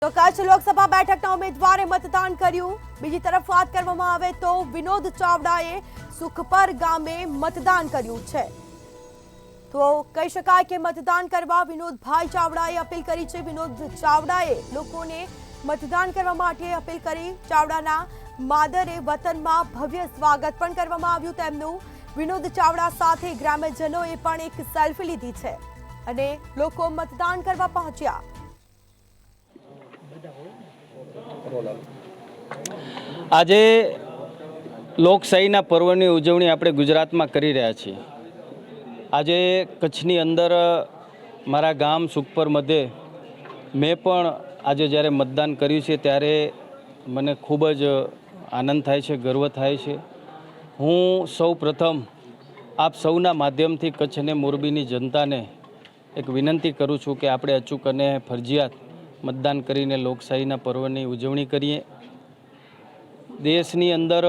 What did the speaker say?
તો કચ્છ લોકસભા બેઠકના ઉમેદવારે મતદાન કર્યું। બીજી તરફ વાત કરવામાં આવે તો વિનોદ ચાવડાએ સુખપર ગામે મતદાન કર્યું છે। તો કહી શકાય કે મતદાન કરવા વિનોદભાઈ ચાવડાએ અપીલ કરી છે। વિનોદ ચાવડાએ લોકોને મતદાન કરવા માટે અપીલ કરી। ચાવડાના માદરે વતનમાં ભવ્ય સ્વાગત પણ કરવામાં આવ્યું તેમનું। વિનોદ ચાવડા સાથે ગ્રામ્યજનોએ પણ એક સેલ્ફી લીધી છે અને લોકો મતદાન કરવા પહોંચ્યા। આજે લોકશાહીના પર્વની ઉજવણી આપણે ગુજરાતમાં કરી રહ્યા છીએ। આજે કચ્છની અંદર મારા ગામ સુખપર મધ્યે મેં પણ આજે જ્યારે મતદાન કર્યું છે ત્યારે મને ખૂબ જ આનંદ થાય છે, ગર્વ થાય છે। હું સૌ પ્રથમ આપ સૌના માધ્યમથી કચ્છ અને મોરબીની જનતાને એક વિનંતી કરું છું કે આપણે અચૂક અને ફરજિયાત મતદાન કરીને લોકશાહીના પર્વની ઉજવણી કરીએ। દેશની અંદર